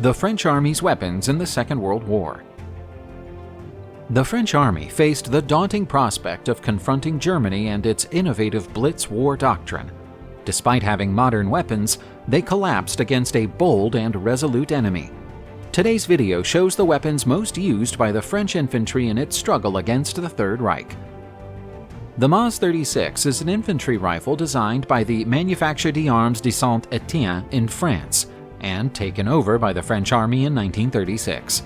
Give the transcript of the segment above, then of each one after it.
The French Army's weapons in the Second World War. The French Army faced the daunting prospect of confronting Germany and its innovative Blitz war doctrine. Despite having modern weapons, they collapsed against a bold and resolute enemy. Today's video shows the weapons most used by the French infantry in its struggle against the Third Reich. The Maz 36 is an infantry rifle designed by the Manufacture d'Armes de Saint-Étienne in France and taken over by the French Army in 1936.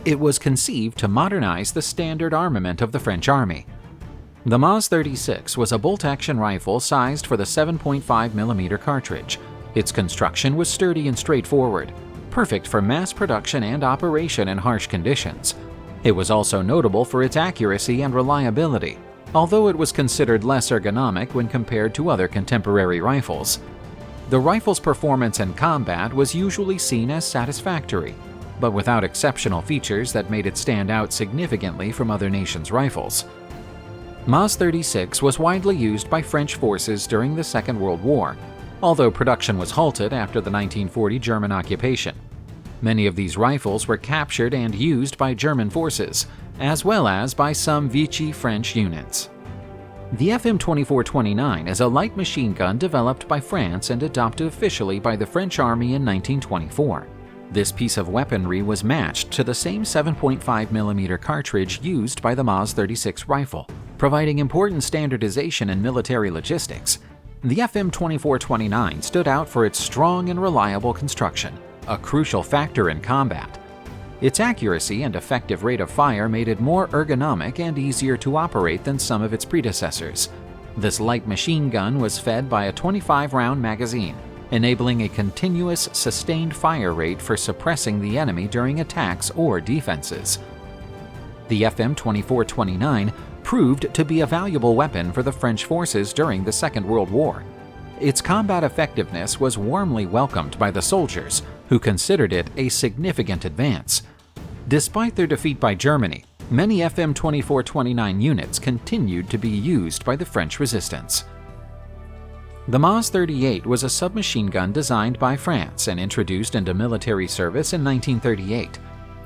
It was conceived to modernize the standard armament of the French Army. The Maz 36 was a bolt-action rifle sized for the 7.5mm cartridge. Its construction was sturdy and straightforward, perfect for mass production and operation in harsh conditions. It was also notable for its accuracy and reliability, although it was considered less ergonomic when compared to other contemporary rifles. The rifle's performance in combat was usually seen as satisfactory, but without exceptional features that made it stand out significantly from other nations' rifles. Maz 36 was widely used by French forces during the Second World War, although production was halted after the 1940 German occupation. Many of these rifles were captured and used by German forces, as well as by some Vichy French units. The FM-2429 is a light machine gun developed by France and adopted officially by the French Army in 1924. This piece of weaponry was matched to the same 7.5mm cartridge used by the Maz 36 rifle, providing important standardization in military logistics. The FM-2429 stood out for its strong and reliable construction, a crucial factor in combat. Its accuracy and effective rate of fire made it more ergonomic and easier to operate than some of its predecessors. This light machine gun was fed by a 25-round magazine, enabling a continuous, sustained fire rate for suppressing the enemy during attacks or defenses. The FM-2429 proved to be a valuable weapon for the French forces during the Second World War. Its combat effectiveness was warmly welcomed by the soldiers, who considered it a significant advance. Despite their defeat by Germany, many FM-2429 units continued to be used by the French resistance. The Maz 38 was a submachine gun designed by France and introduced into military service in 1938.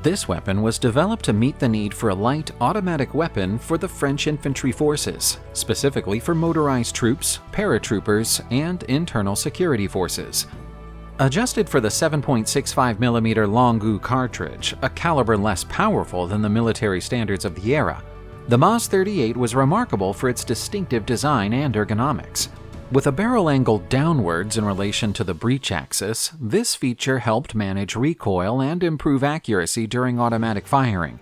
This weapon was developed to meet the need for a light, automatic weapon for the French infantry forces, specifically for motorized troops, paratroopers, and internal security forces. Adjusted for the 7.65mm Longue cartridge, a caliber less powerful than the military standards of the era, the Maz 38 was remarkable for its distinctive design and ergonomics. With a barrel angled downwards in relation to the breech axis, this feature helped manage recoil and improve accuracy during automatic firing.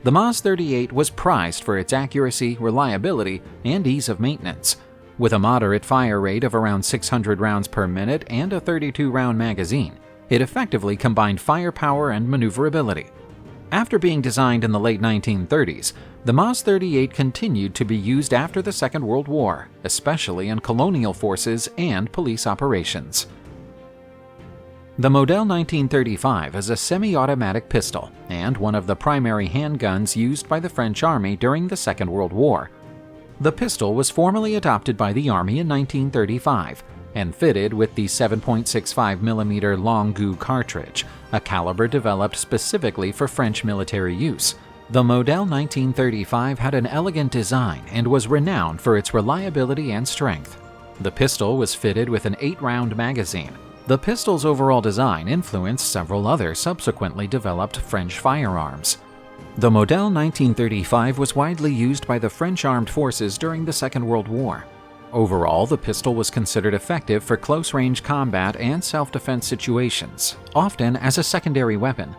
The Maz 38 was prized for its accuracy, reliability, and ease of maintenance. With a moderate fire rate of around 600 rounds per minute and a 32-round magazine, it effectively combined firepower and maneuverability. After being designed in the late 1930s, the Maz 38 continued to be used after the Second World War, especially in colonial forces and police operations. The Model 1935 is a semi-automatic pistol and one of the primary handguns used by the French Army during the Second World War. The pistol was formally adopted by the Army in 1935 and fitted with the 7.65mm Longue cartridge, a caliber developed specifically for French military use. The Model 1935 had an elegant design and was renowned for its reliability and strength. The pistol was fitted with an 8-round magazine. The pistol's overall design influenced several other subsequently developed French firearms. The Model 1935 was widely used by the French armed forces during the Second World War. Overall, the pistol was considered effective for close-range combat and self-defense situations, often as a secondary weapon.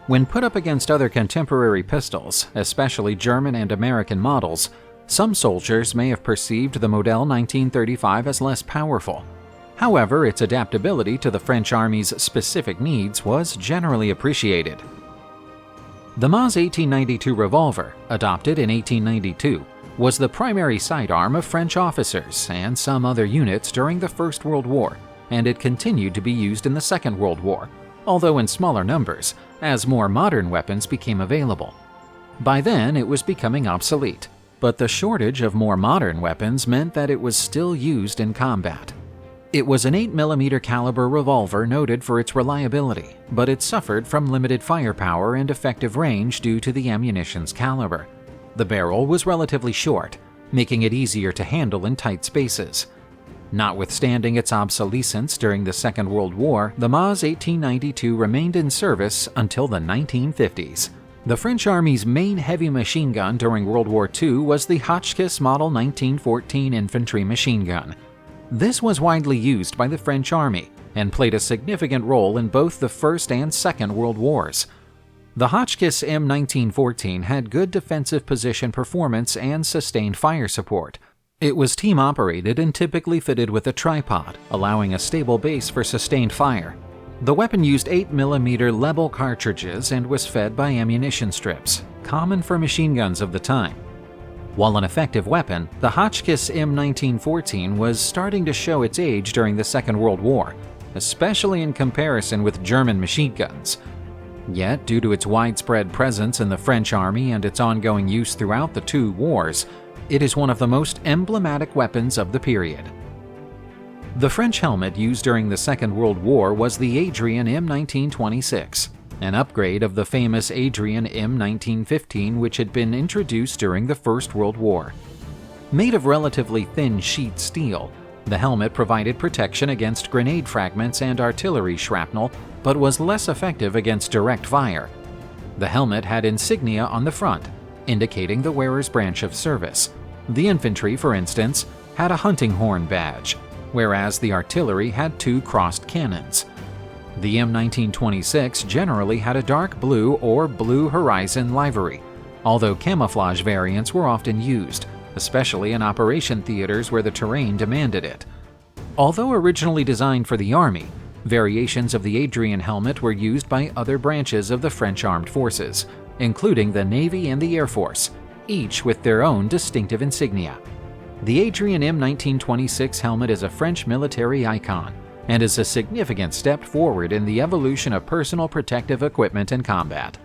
When put up against other contemporary pistols, especially German and American models, some soldiers may have perceived the Model 1935 as less powerful. However, its adaptability to the French Army's specific needs was generally appreciated. The Maz 1892 revolver, adopted in 1892, was the primary sidearm of French officers and some other units during the First World War, and it continued to be used in the Second World War, although in smaller numbers, as more modern weapons became available. By then, it was becoming obsolete, but the shortage of more modern weapons meant that it was still used in combat. It was an 8mm caliber revolver noted for its reliability, but it suffered from limited firepower and effective range due to the ammunition's caliber. The barrel was relatively short, making it easier to handle in tight spaces. Notwithstanding its obsolescence during the Second World War, the MAS 1892 remained in service until the 1950s. The French Army's main heavy machine gun during World War II was the Hotchkiss Model 1914 infantry machine gun. This was widely used by the French Army and played a significant role in both the First and Second World Wars. The Hotchkiss M1914 had good defensive position performance and sustained fire support. It was team-operated and typically fitted with a tripod, allowing a stable base for sustained fire. The weapon used 8mm Lebel cartridges and was fed by ammunition strips, common for machine guns of the time. While an effective weapon, the Hotchkiss M1914 was starting to show its age during the Second World War, especially in comparison with German machine guns. Yet, due to its widespread presence in the French Army and its ongoing use throughout the two wars, it is one of the most emblematic weapons of the period. The French helmet used during the Second World War was the Adrian M1926, an upgrade of the famous Adrian M1915 which had been introduced during the First World War. Made of relatively thin sheet steel, the helmet provided protection against grenade fragments and artillery shrapnel, but was less effective against direct fire. The helmet had insignia on the front, indicating the wearer's branch of service. The infantry, for instance, had a hunting horn badge, whereas the artillery had two crossed cannons. The M1926 generally had a dark blue or blue horizon livery, although camouflage variants were often used, especially in operation theaters where the terrain demanded it. Although originally designed for the Army, variations of the Adrian helmet were used by other branches of the French armed forces, including the Navy and the Air Force, each with their own distinctive insignia. The Adrian M1926 helmet is a French military icon and is a significant step forward in the evolution of personal protective equipment in combat.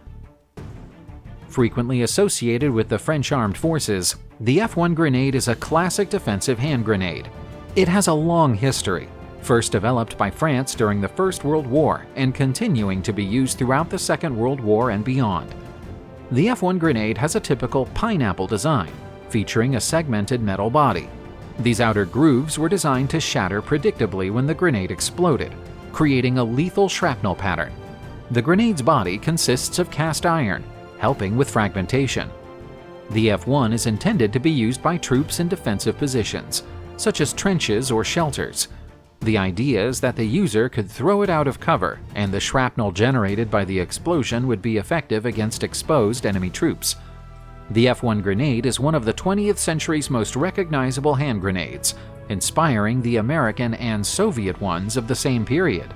Frequently associated with the French armed forces, the F1 grenade is a classic defensive hand grenade. It has a long history, first developed by France during the First World War and continuing to be used throughout the Second World War and beyond. The F1 grenade has a typical pineapple design, featuring a segmented metal body. These outer grooves were designed to shatter predictably when the grenade exploded, creating a lethal shrapnel pattern. The grenade's body consists of cast iron, helping with fragmentation. The F1 is intended to be used by troops in defensive positions, such as trenches or shelters. The idea is that the user could throw it out of cover, and the shrapnel generated by the explosion would be effective against exposed enemy troops. The F1 grenade is one of the 20th century's most recognizable hand grenades, inspiring the American and Soviet ones of the same period.